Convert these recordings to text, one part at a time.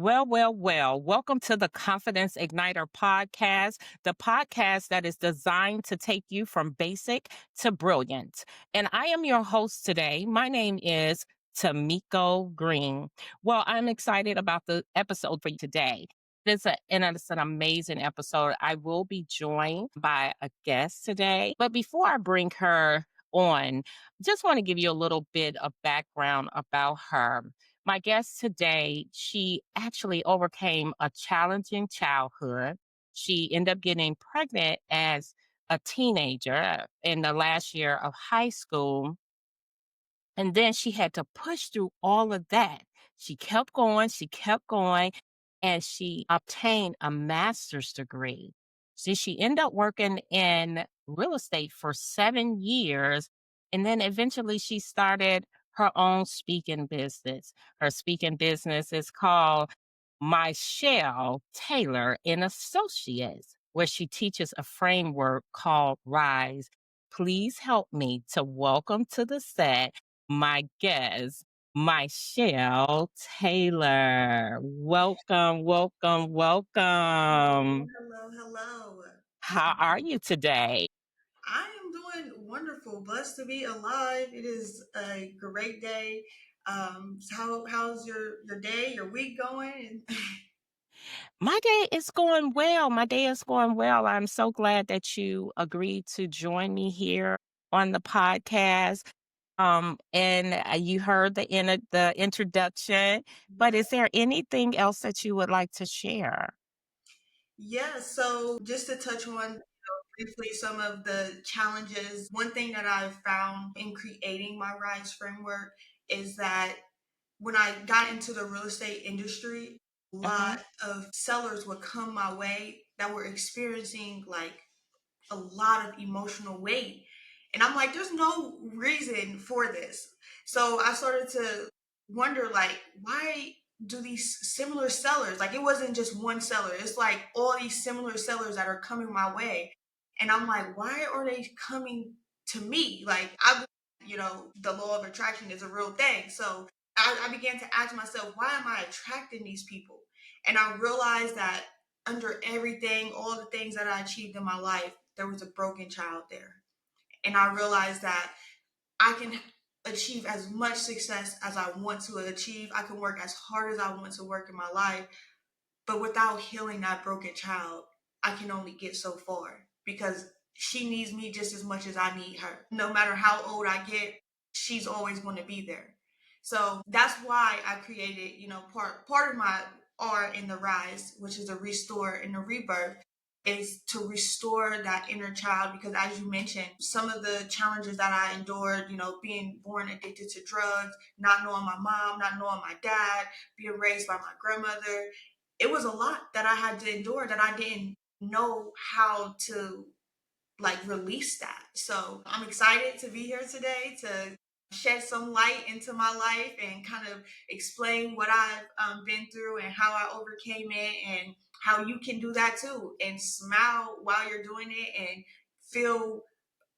Well. Welcome to the Confidence Igniter podcast, the podcast that is designed to take you from basic to brilliant. And I am your host today. My name is Tamiko Green. Well, I'm excited about the episode for you today. It's an amazing episode. I will be joined by a guest today. But before I bring her on, just want to give you a little bit of background about her. My guest today, she actually overcame a challenging childhood. She ended up getting pregnant as a teenager in the last year of high school. And then she had to push through all of that. She kept going, and she obtained a master's degree. So she ended up working in real estate for 7 years. And then eventually she started her own speaking business. Her speaking business is called Michelle Taylor and Associates, where she teaches a framework called Rise. Please help me to welcome to the set my guest, Michelle Taylor. Welcome. Hello, hello. How are you today? I am doing wonderful. Blessed to be alive. It is a great day. How's your day, your week going? My day is going well. My day is going well. I'm so glad that you agreed to join me here on the podcast. And you heard the introduction, but Yeah. is there anything else that you would like to share? Yeah, so just to touch on briefly some of the challenges, one thing that I've found in creating my RISE framework is that when I got into the real estate industry, a Mhm. lot of sellers would come my way that were experiencing like a lot of emotional weight. And I'm like, there's no reason for this. So I started to wonder, like, why do these similar sellers, like, it wasn't just one seller, it's like all these similar sellers that are coming my way. And I'm like, why are they coming to me? Like, the law of attraction is a real thing. So I began to ask myself, why am I attracting these people? And I realized that under everything, all the things that I achieved in my life, there was a broken child there. And I realized that I can achieve as much success as I want to achieve. I can work as hard as I want to work in my life. But without healing that broken child, I can only get so far because she needs me just as much as I need her. No matter how old I get, she's always going to be there. So that's why I created, part of my R in the Rise, which is a restore and a rebirth, is to restore that inner child. Because as you mentioned, some of the challenges that I endured, being born addicted to drugs, not knowing my mom, not knowing my dad, being raised by my grandmother, it was a lot that I had to endure that I didn't know how to like release that. So I'm excited to be here today to shed some light into my life and kind of explain what I've been through and how I overcame it and how you can do that too and smile while you're doing it and feel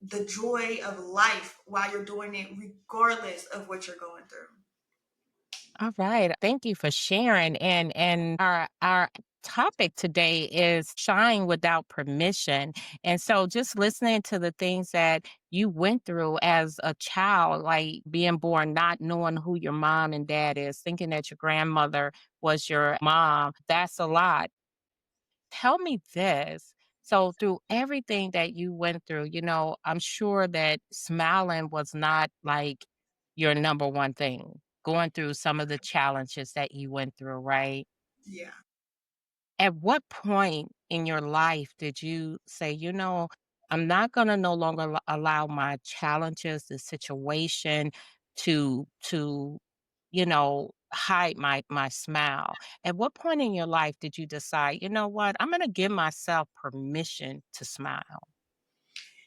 the joy of life while you're doing it regardless of what you're going through. All right. Thank you for sharing. And our topic today is shine without permission. And so just listening to the things that you went through as a child, like being born, not knowing who your mom and dad is, thinking that your grandmother was your mom, that's a lot. Tell me this. So through everything that you went through, I'm sure that smiling was not like your number one thing, going through some of the challenges that you went through, right? Yeah. At what point in your life did you say, I'm not going to no longer allow my challenges, the situation to hide my smile. At what point in your life did you decide, you know what, I'm gonna give myself permission to smile?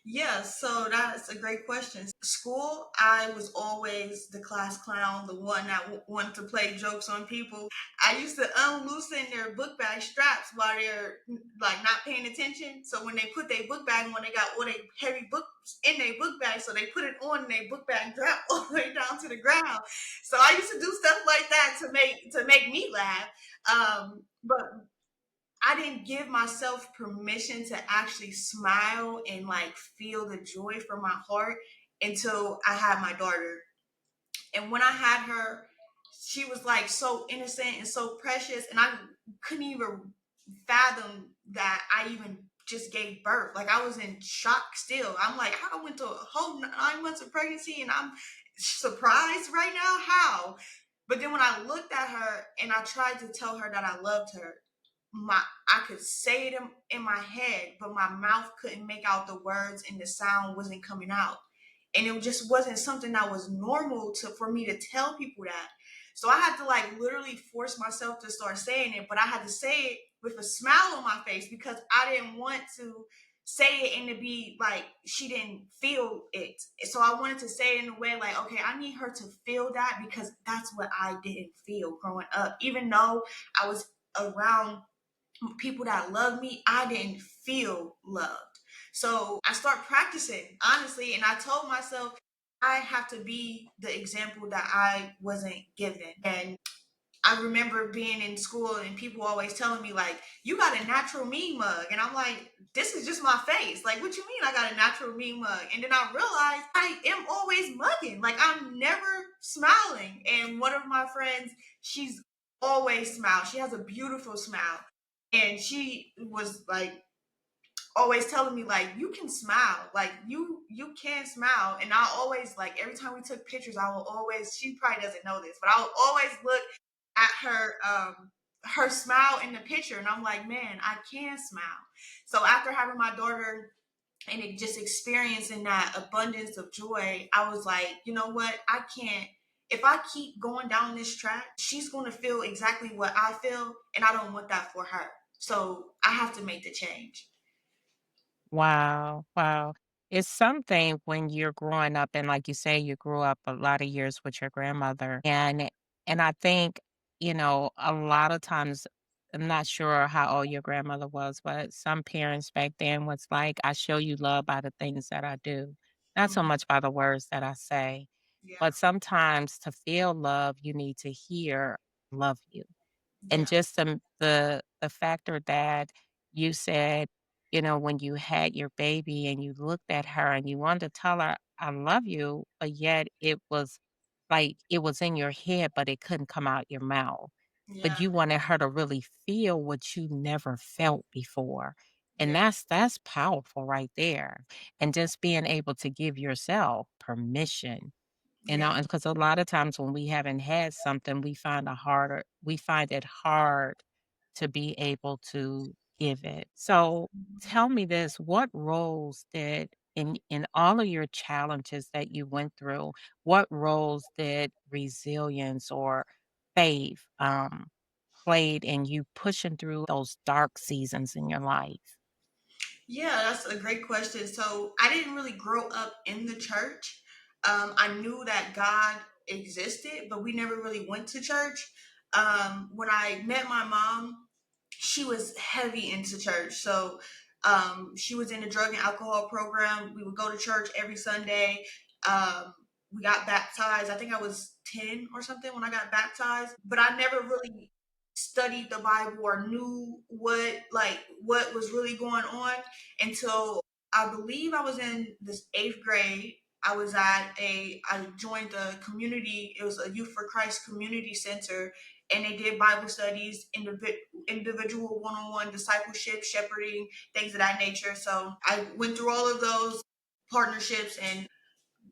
Yeah, so that's a great question. school, I was always the class clown, the one that wanted to play jokes on people. I used to unloosen their book bag straps while they're like not paying attention. So when they put their book bag on, they got all their heavy books in their book bag. So they put it on and their book bag dropped all the way down to the ground. So I used to do stuff like that to make me laugh. But I didn't give myself permission to actually smile and like feel the joy from my heart until I had my daughter. And when I had her, she was like so innocent and so precious, and I couldn't even fathom that I even just gave birth. Like I was in shock still. I'm like, I went to a whole 9 months of pregnancy and I'm surprised right now. How? But then when I looked at her and I tried to tell her that I loved her, my I could say it in my head, but my mouth couldn't make out the words and the sound wasn't coming out. And it just wasn't something that was normal to for me to tell people that. So I had to like literally force myself to start saying it, but I had to say it with a smile on my face because I didn't want to say it and to be like she didn't feel it. So I wanted to say it in a way like, okay, I need her to feel that because that's what I didn't feel growing up. Even though I was around people that love me, I didn't feel loved. So I start practicing, honestly, and I told myself I have to be the example that I wasn't given. And I remember being in school and people always telling me like, you got a natural mean mug. And I'm like, this is just my face. Like, what you mean I got a natural mean mug? And then I realized I am always mugging. Like I'm never smiling. And one of my friends, she's always smile. She has a beautiful smile. And she was like always telling me like you can smile, like you can smile. And I always like every time we took pictures, I will always, she probably doesn't know this, but I will always look at her smile in the picture and I'm like, man, I can smile. So after having my daughter and it just experiencing that abundance of joy, I was like, you know what, I can't, if I keep going down this track, she's going to feel exactly what I feel and I don't want that for her. So I have to make the change. Wow, wow. It's something when you're growing up and like you say, you grew up a lot of years with your grandmother. And I think, a lot of times I'm not sure how old your grandmother was, but some parents back then was like, I show you love by the things that I do, not so Mhm. much by the words that I say. Yeah, But sometimes to feel love, you need to hear love you. And yeah, just the factor that you said, when you had your baby and you looked at her and you wanted to tell her, "I love you," but yet it was like it was in your head, but it couldn't come out your mouth. But yeah, you wanted her to really feel what you never felt before. And yeah, that's powerful right there. And just being able to give yourself permission, yeah. and because a lot of times when we haven't had something, we find it hard to be able to give it. So Mhm. tell me this, what roles did in all of your challenges that you went through, what roles did resilience or faith played in you pushing through those dark seasons in your life? Yeah, that's a great question. So I didn't really grow up in the church. I knew that God existed, but we never really went to church. When I met my mom, she was heavy into church. So she was in the drug and alcohol program. We would go to church every Sunday. Um, we got baptized. I think I was 10 or something when I got baptized, but I never really studied the Bible or knew what was really going on until I believe I was in this 8th grade. I joined a community, it was a Youth for Christ community center, and they did Bible studies, individual one-on-one discipleship, shepherding, things of that nature. So I went through all of those partnerships and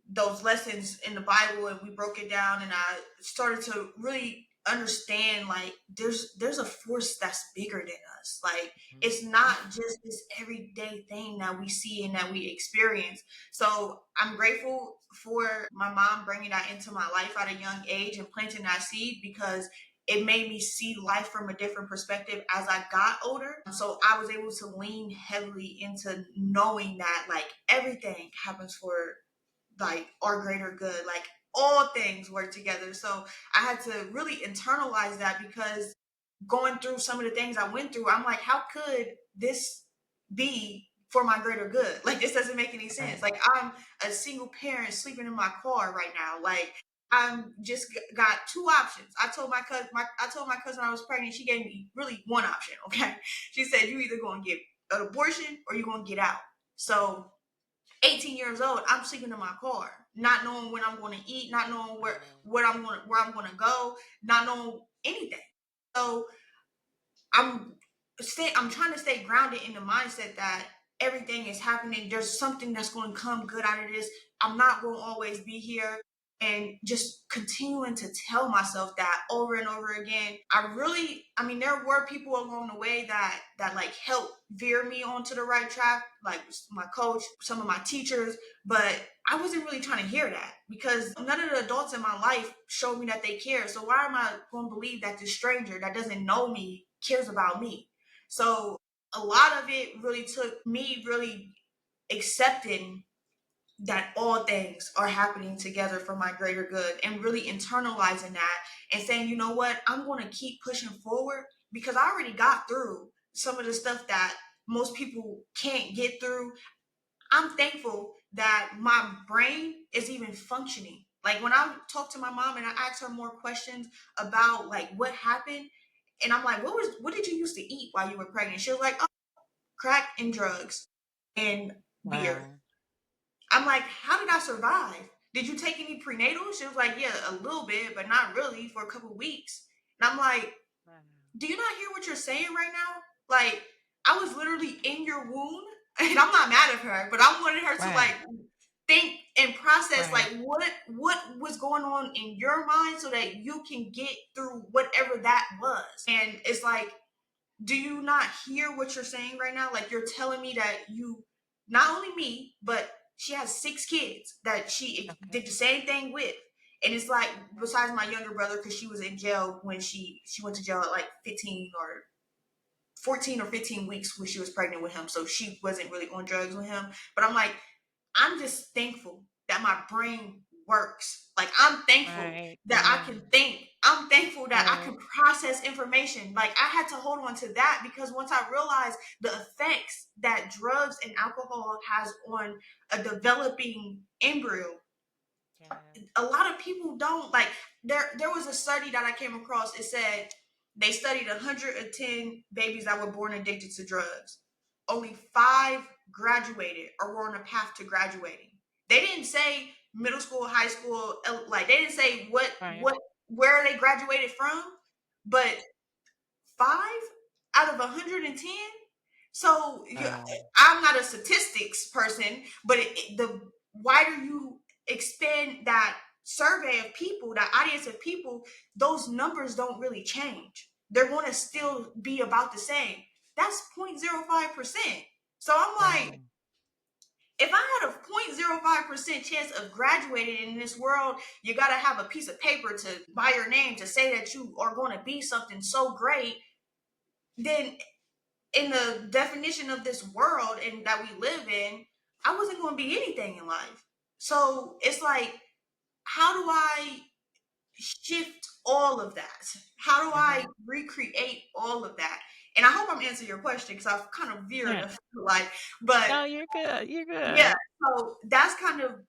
those lessons in the Bible, and we broke it down, and I started to really understand like there's a force that's bigger than us. Like it's not just this everyday thing that we see and that we experience. So I'm grateful for my mom bringing that into my life at a young age and planting that seed because it made me see life from a different perspective as I got older. So I was able to lean heavily into knowing that like everything happens for like our greater good. Like all things work together. So I had to really internalize that, because going through some of the things I went through, I'm like, how could this be for my greater good? Like, this doesn't make any sense. Right. Like, I'm a single parent sleeping in my car right now. Like, I'm just got two options. I told my cousin I was pregnant. She gave me really one option. Okay, she said, you either gonna get an abortion or you're gonna get out. So 18 years old, I'm sleeping in my car, not knowing when I'm going to eat, not knowing where I'm going to go, not knowing anything. So I'm I'm trying to stay grounded in the mindset that everything is happening. There's something that's going to come good out of this. I'm not going to always be here, and just continuing to tell myself that over and over again. I mean, there were people along the way that like helped veer me onto the right track, like my coach, some of my teachers, but I wasn't really trying to hear that, because none of the adults in my life showed me that they care. So why am I going to believe that this stranger that doesn't know me cares about me? So a lot of it really took me really accepting that all things are happening together for my greater good, and really internalizing that and saying, you know what, I'm going to keep pushing forward, because I already got through some of the stuff that most people can't get through. I'm thankful that my brain is even functioning. Like when I talk to my mom and I ask her more questions about like what happened, and I'm like, what did you used to eat while you were pregnant? She was like, oh, crack and drugs and beer. Wow. I'm like, how did I survive? Did you take any prenatal? She was like, yeah, a little bit, but not really, for a couple of weeks. And I'm like, Wow. do you not hear what you're saying right now? Like, I was literally in your womb, and I'm not mad at her, but I wanted her to Right. like think and process Right. like what was going on in your mind, so that you can get through whatever that was. And it's like, do you not hear what you're saying right now? Like, you're telling me that you, not only me, but she has 6 kids that she Okay. did the same thing with. And it's like, besides my younger brother, because she was in jail when she went to jail at like 15 or 14 or 15 weeks when she was pregnant with him. So she wasn't really on drugs with him. But I'm like, I'm just thankful that my brain works. Like, I'm thankful Right. that I Right. can think. I'm thankful that I Right. can process information. Like, I had to hold on to that, because once I realized the effects that drugs and alcohol has on a developing embryo, Yes. a lot of people don't like. There was a study that I came across. It said they studied 110 babies that were born addicted to drugs. Only 5 graduated or were on a path to graduating. They didn't say middle school, high school, like they didn't say Right. where they graduated from, but 5 out of 110. So Wow. I'm not a statistics person, but the wider you expand that survey of people, that audience of people, those numbers don't really change. They're going to still be about the same. That's 0.05%. So I'm Wow. like, if I had a 0.05% chance of graduating in this world, you got to have a piece of paper to buy your name to say that you are going to be something so great. Then in the definition of this world and that we live in, I wasn't going to be anything in life. So it's like, how do I shift all of that? How do I Uh-huh. recreate all of that? And I hope I'm answering your question, because I've kind of veered, Yeah. I feel like, but No, you're good. You're yeah. good. So that's kind of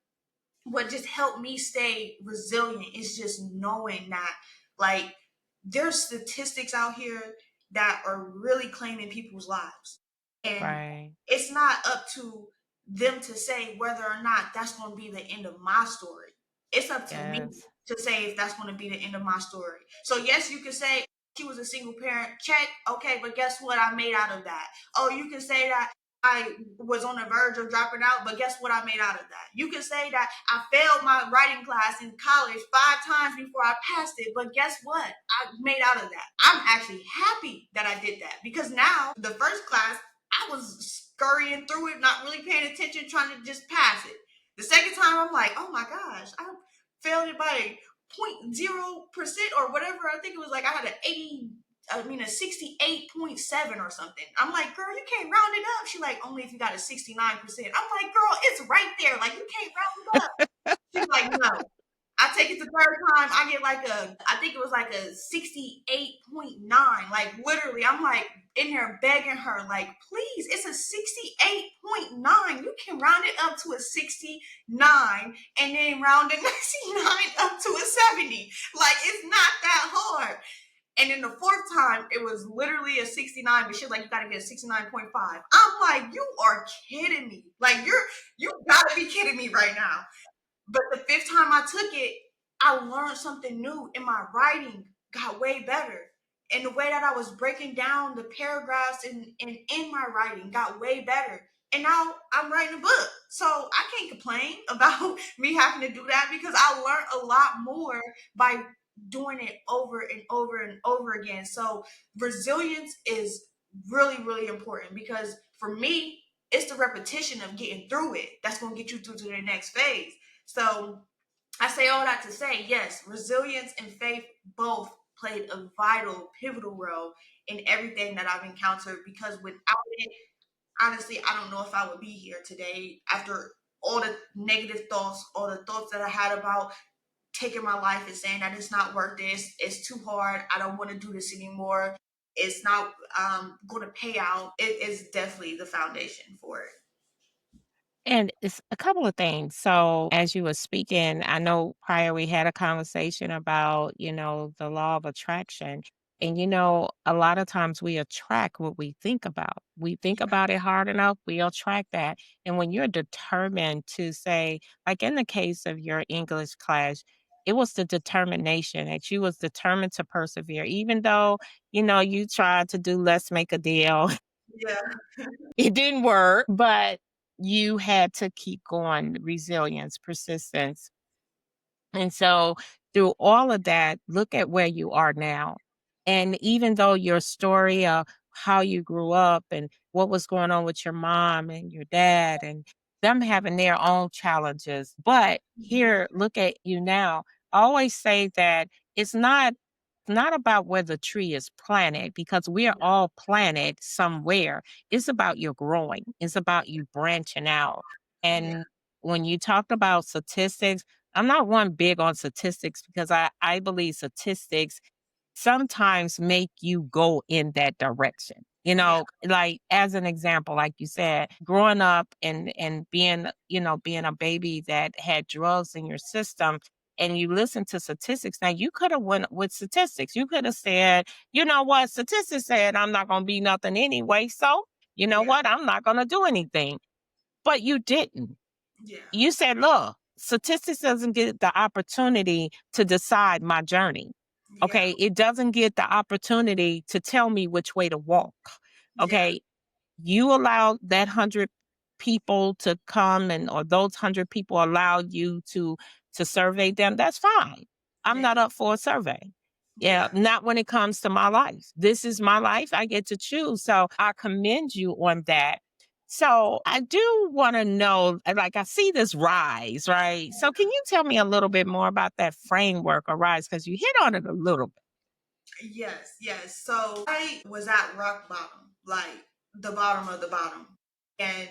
what just helped me stay resilient, is just knowing that, like, there's statistics out here that are really claiming people's lives, and Right. it's not up to them to say whether or not that's going to be the end of my story. It's up to me Yes. to say if that's going to be the end of my story. So yes, you can say she was a single parent, check, okay, but guess what I made out of that? Oh, you can say that I was on the verge of dropping out, but guess what I made out of that? You can say that I failed my writing class in college 5 times before I passed it, but guess what? I made out of that. I'm actually happy that I did that, because now the first class, I was scurrying through it, not really paying attention, trying to just pass it. The second time, I'm like, oh my gosh, I failed it by 0.0% or whatever. I think it was like I had a 68.7 or something. I'm like, girl, you can't round it up. She like, only if you got a 69%. I'm like, girl, it's right there. Like, you can't round it up. time I get like I think it was like a 68.9. Like literally, I'm like in there begging her, like, please, it's a 68.9. You can round it up to a 69 and then round the 69 up to a 70. Like, it's not that hard. And then the fourth time, it was literally a 69, but she's like, you gotta get a 69.5. I'm like, you are kidding me. Like, you gotta be kidding me right now. But the fifth time I took it, I learned something new, and my writing got way better. And the way that I was breaking down the paragraphs and in my writing got way better. And now I'm writing a book. So I can't complain about me having to do that because I learned a lot more by doing it over and over and over again. So resilience is really, really important because for me, it's the repetition of getting through it that's going to get you through to the next phase. So I say all that to say, yes, resilience and faith both played a vital, pivotal role in everything that I've encountered because without it, honestly, I don't know if I would be here today after all the negative thoughts, all the thoughts that I had about taking my life and saying that it's not worth this, it's too hard, I don't want to do this anymore, it's not going to pay out. It is definitely the foundation for it. And it's a couple of things. So, as you were speaking, I know prior we had a conversation about, the law of attraction. And, a lot of times we attract what we think about. We think Yeah, about it hard enough, we attract that. And when you're determined to say, like in the case of your English class, it was the determination that you was determined to persevere, even though, you tried to do let's make a deal. yeah, It didn't work, but you had to keep going, resilience, persistence. And so through all of that, look at where you are now. And even though your story of how you grew up and what was going on with your mom and your dad and them having their own challenges, but mhm, here, look at you now. I always say that it's not about where the tree is planted because we are yeah, all planted somewhere. It's about your growing. It's about you branching out. yeah, And when you talked about statistics, I'm not one big on statistics because I believe statistics sometimes make you go in that direction. yeah, Like as an example, like you said, growing up and being, being a baby that had drugs in your system and you listen to statistics. Now you could have went with statistics. You could have said, you know what, statistics said I'm not gonna be nothing anyway. So you know yeah, what? I'm not gonna do anything. But you didn't. yeah, You said, look, statistics doesn't get the opportunity to decide my journey. yeah, Okay. It doesn't get the opportunity to tell me which way to walk. yeah, Okay. You allowed that 100 people to come and or those 100 people allowed you to survey them, that's fine. I'm yeah, not up for a survey. Yeah, yeah, not when it comes to my life. This is my life. I get to choose. So I commend you on that. So I do want to know, like I see this rise, right? So can you tell me a little bit more about that framework or rise? Because you hit on it a little bit. yes, yes. So I was at rock bottom, like the bottom of the bottom. And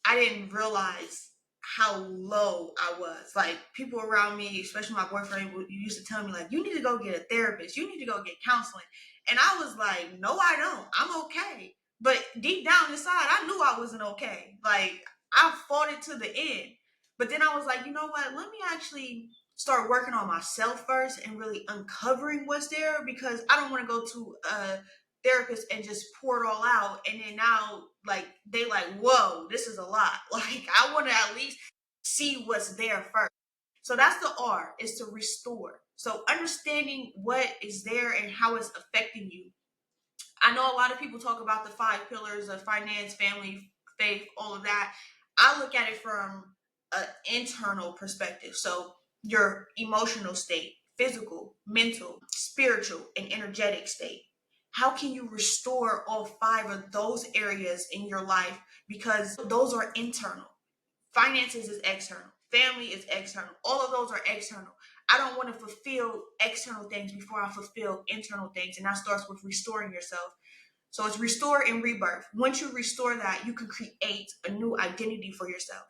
I didn't realize how low I was. Like people around me, especially my boyfriend, used to tell me like, "You need to go get a therapist. You need to go get counseling." And I was like, "No, I don't. I'm okay." But deep down inside, I knew I wasn't okay. Like I fought it to the end. But then I was like, you know what? Let me actually start working on myself first and really uncovering what's there because I don't want to go to a therapist and just pour it all out and then now like they like whoa this is a lot like I want to at least see what's there first. So that's the R, is to restore. So understanding what is there and how it's affecting you. I know a lot of people talk about the five pillars of finance, family, faith, all of that. I look at it from an internal perspective. So your emotional state, physical, mental, spiritual, and energetic state. How can you restore all five of those areas in your life? Because those are internal. Finances is external. Family is external. All of those are external. I don't want to fulfill external things before I fulfill internal things. And that starts with restoring yourself. So it's restore and rebirth. Once you restore that, you can create a new identity for yourself.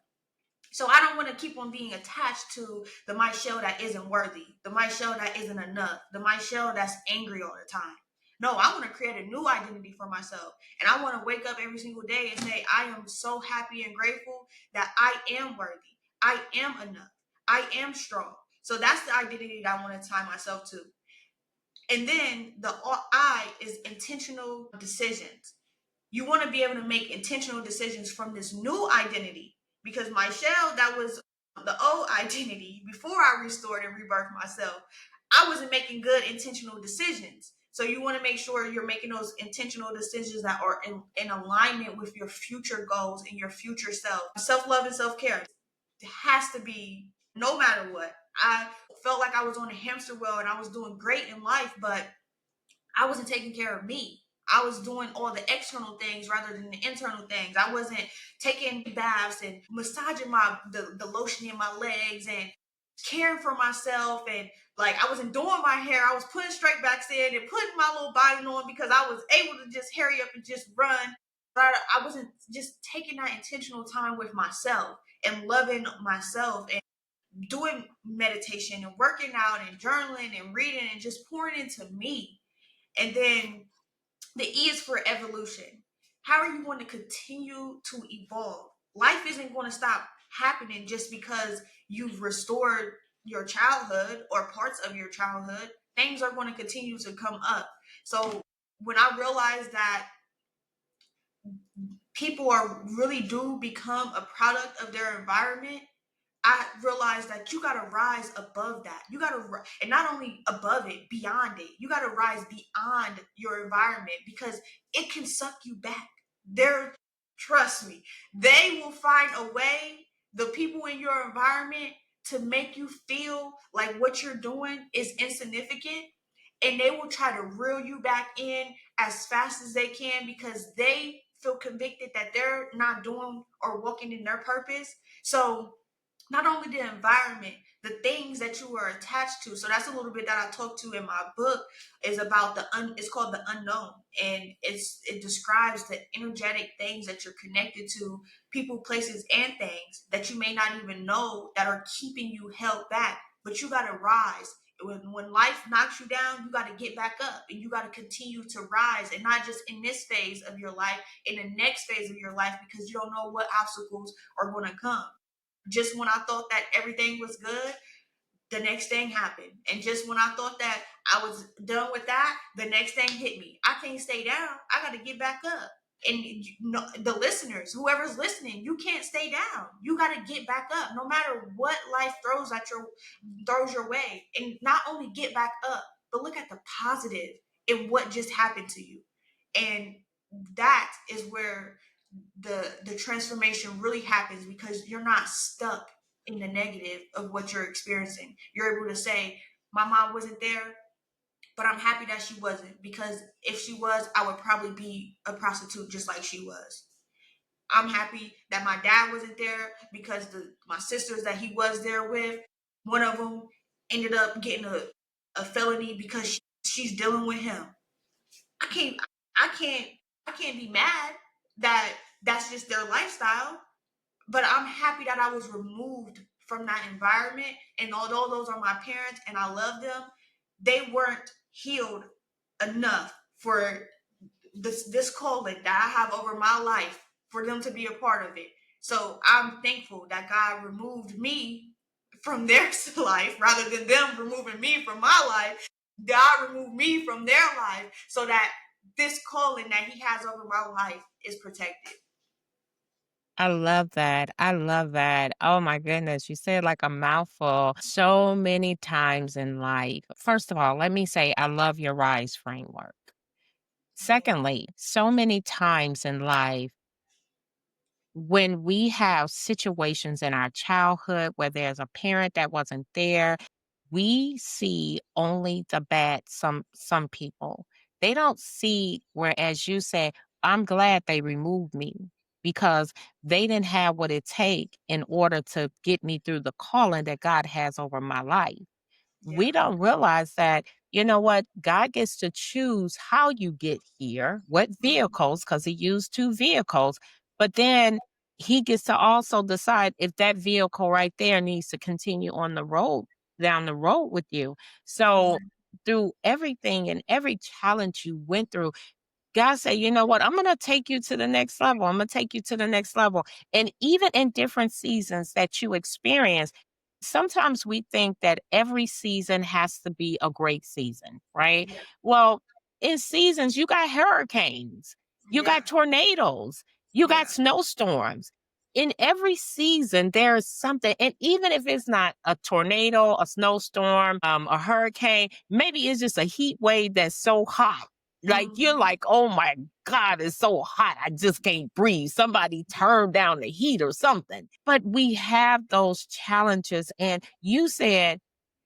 So I don't want to keep on being attached to the Michelle that isn't worthy, the Michelle that isn't enough, the Michelle that's angry all the time. No, I want to create a new identity for myself. And I want to wake up every single day and say, I am so happy and grateful that I am worthy. I am enough. I am strong. So that's the identity that I want to tie myself to. And then the I is intentional decisions. You want to be able to make intentional decisions from this new identity, because Michelle, that was the old identity before I restored and rebirthed myself. I wasn't making good intentional decisions. So you want to make sure you're making those intentional decisions that are in alignment with your future goals and your future self. Self-love and self-care, it has to be no matter what. I felt like I was on a hamster wheel and I was doing great in life, but I wasn't taking care of me. I was doing all the external things rather than the internal things. I wasn't taking baths and massaging the lotion in my legs and caring for myself, and like I wasn't doing my hair. I was putting straight backs in and putting my little body on because I was able to just hurry up and just run. But I wasn't just taking that intentional time with myself and loving myself and doing meditation and working out and journaling and reading and just pouring into me. And then the E is for evolution. How are you going to continue to evolve? Life isn't going to stop happening just because you've restored your childhood or parts of your childhood. Things are going to continue to come up. So when I realized that people are really do become a product of their environment, I realized that you got to rise above that. You got to, and not only above it, beyond it. You got to rise beyond your environment because it can suck you back. There, trust me, they will find a way, the people in your environment, to make you feel like what you're doing is insignificant. And they will try to reel you back in as fast as they can because they feel convicted that they're not doing or walking in their purpose. So, not only the environment, the things that you are attached to. So that's a little bit that I talk to in my book, is about it's called the unknown. And it describes the energetic things that you're connected to, people, places, and things that you may not even know that are keeping you held back. But you gotta rise. When life knocks you down, you got to get back up and you got to continue to rise, and not just in this phase of your life, in the next phase of your life, because you don't know what obstacles are going to come. Just when I thought that everything was good, the next thing happened. And just when I thought that I was done with that, the next thing hit me. I can't stay down. I got to get back up. And the listeners, whoever's listening, you can't stay down. You got to get back up, no matter what life throws your way. And not only get back up, but look at the positive in what just happened to you. And that is where the transformation really happens, because you're not stuck in the negative of what you're experiencing. You're able to say, my mom wasn't there, but I'm happy that she wasn't, because if she was, I would probably be a prostitute just like she was. I'm happy that my dad wasn't there, because my sisters that he was there with, one of them ended up getting a felony because she's dealing with him. I can't I can't I can't be mad that that's just their lifestyle. But I'm happy that I was removed from that environment. And although those are my parents and I love them, they weren't healed enough for this calling that I have over my life for them to be a part of it. So I'm thankful that God removed me from their life rather than them removing me from my life. God removed me from their life so that this calling that He has over my life is protected. I love that. I love that. Oh my goodness. You said like a mouthful so many times in life. First of all, let me say I love your RISE framework. Secondly, so many times in life, when we have situations in our childhood where there's a parent that wasn't there, we see only the bad. Some people, they don't see where, as you said, I'm glad they removed me because they didn't have what it take in order to get me through the calling that God has over my life. We Yeah. don't realize that, you know what, God gets to choose how you get here, what Mhm. vehicles, because He used two vehicles. But then he gets to also decide if that vehicle right there needs to continue on the road, down the road with you. So through everything and every challenge you went through, God said, you know what? I'm going to take you to the next level. I'm going to take you to the next level. And even in different seasons that you experience, sometimes we think that every season has to be a great season, right? Yeah. Well, in seasons, you got hurricanes, you Yeah. got tornadoes, you Yeah. got snowstorms. In every season, there is something. And even if it's not a tornado, a snowstorm, a hurricane, maybe it's just a heat wave that's so hot like, you're Mhm. like, "Oh my God, it's so hot. I just can't breathe. Somebody turn down the heat or something." But we have those challenges. And you said,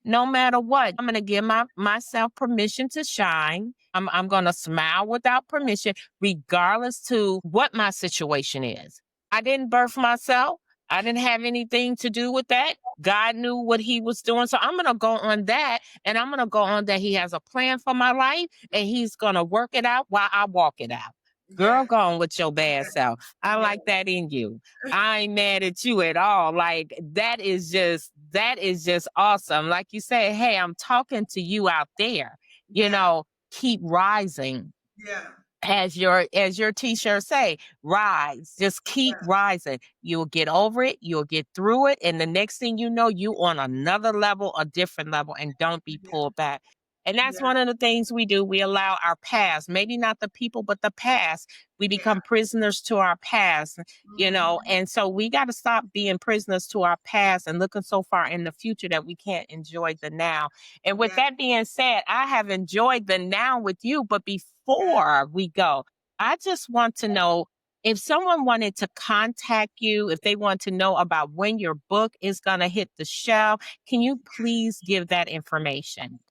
no matter what, I'm gonna give myself permission to shine. I'm gonna smile without permission, regardless to what my situation is. I didn't birth myself. I didn't have anything to do with that. God knew what he was doing. So I'm gonna go on that, and I'm gonna go on that he has a plan for my life and he's gonna work it out while I walk it out. Yeah. Girl, go on with your bad self. I Yeah. like that in you. I ain't mad at you at all. Like that is just awesome. Like you said, hey, I'm talking to you out there. You Yeah. know, keep rising Yeah. as your t-shirt say, rise, just keep Yeah. rising. You'll get over it, you'll get through it, and the next thing you know, you on another level, a different level, and don't be Yeah. pulled back. And that's Yeah. one of the things we do. We allow our past, maybe not the people, but the past. We Yeah. become prisoners to our past, Mhm. and so we got to stop being prisoners to our past and looking so far in the future that we can't enjoy the now. And with Yeah. that being said, I have enjoyed the now with you, but Yeah. before we go, I just want to know if someone wanted to contact you, if they want to know about when your book is going to hit the shelf, can you please give that information?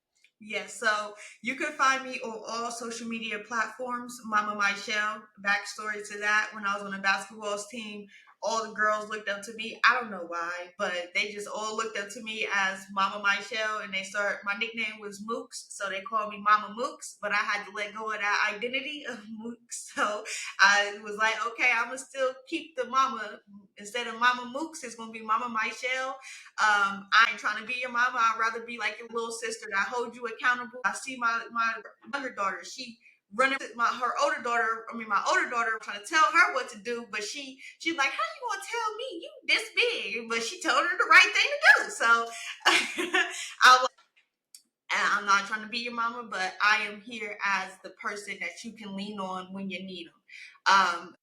Yes, so you can find me on all social media platforms. Mama Michelle. Backstory to that: when I was on the basketball team, all the girls looked up to me. I don't know why, but they just all looked up to me as Mama Michelle, and they start. My nickname was Mooks, so they called me Mama Mooks. But I had to let go of that identity of Mooks, so I was like, okay, I'm gonna still keep the Mama. Instead of Mama Mooks, it's gonna be Mama Michelle. I ain't trying to be your mama. I'd rather be like your little sister that hold you accountable. I see my younger daughter. She running her older daughter. I mean, my older daughter trying to tell her what to do, but she's like, "How you gonna tell me? You this big?" But she told her the right thing to do. So I was. And I'm not trying to be your mama, but I am here as the person that you can lean on when you need them.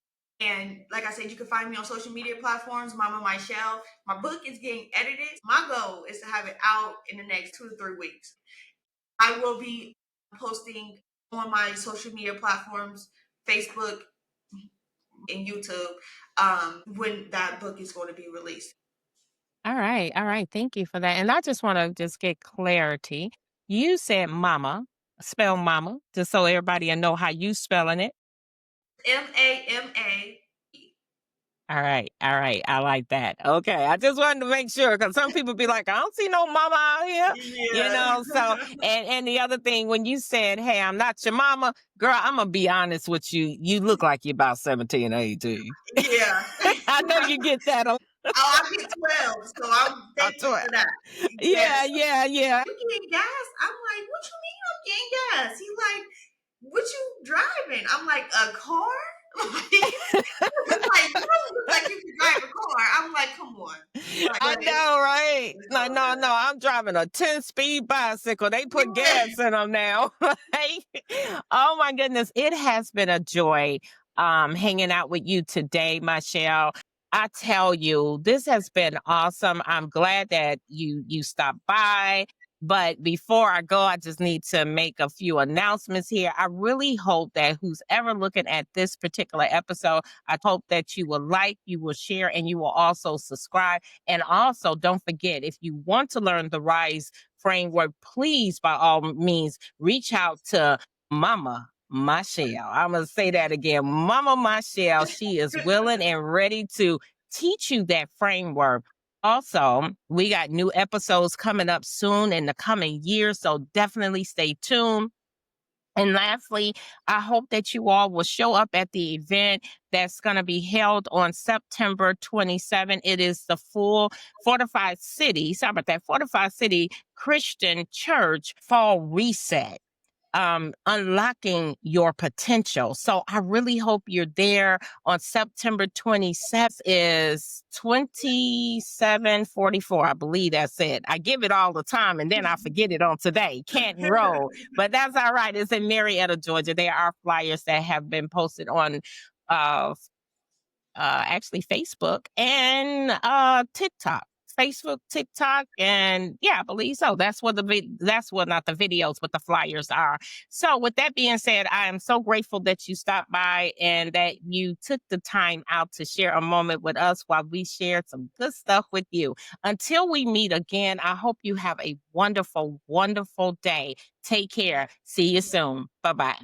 And like I said, you can find me on social media platforms, Mama Michelle. My book is getting edited. My goal is to have it out in the next 2 to 3 weeks. I will be posting on my social media platforms, Facebook and YouTube, when that book is going to be released. All right. All right. Thank you for that. And I just want to just get clarity. You said mama, spell mama, just so everybody will know how you spelling it. Mama. All right, all right. I like that. Okay. I just wanted to make sure because some people be like, I don't see no mama out here. Yeah. So and the other thing, when you said, hey, I'm not your mama, girl, I'm gonna be honest with you. You look like you're about 17 or 18. Yeah. I know you get that on Oh, I get 12, so I'm on thankful tour. for that. Yes. Yeah, yeah, yeah. You getting gas? I'm like, what you mean I'm getting gas? He's like, what you driving? I'm like, a car? It's like, you don't look like you can drive a car. I'm like, come on. Like, I but know, right? it's No, all no, no. I'm driving a 10-speed bicycle. They put good. gas in them now. Right? Oh my goodness. It has been a joy hanging out with you today, Michelle. I tell you, this has been awesome. I'm glad that you stopped by. But before I go, I just need to make a few announcements here. I really hope that who's ever looking at this particular episode, I hope that you will like, you will share, and you will also subscribe. And also, don't forget, if you want to learn the RISE framework, please, by all means, reach out to Mama Michelle. I'm going to say that again. Mama Michelle, she is willing and ready to teach you that framework. Also, we got new episodes coming up soon in the coming year, so definitely stay tuned. And lastly, I hope that you all will show up at the event that's going to be held on September 27. It is the full Fortified City, sorry about that, Fortified City Christian Church Fall Reset, unlocking your potential. So I really hope you're there on September 27th. Is 2744. I believe that's it. I give it all the time and then I forget it on today. Canton Road. But that's all right. It's in Marietta, Georgia. There are flyers that have been posted on actually Facebook and TikTok. Facebook, TikTok, and yeah, I believe so. That's what not the videos, but the flyers are. So, with that being said, I am so grateful that you stopped by and that you took the time out to share a moment with us while we shared some good stuff with you. Until we meet again, I hope you have a wonderful, wonderful day. Take care. See you soon. Bye bye.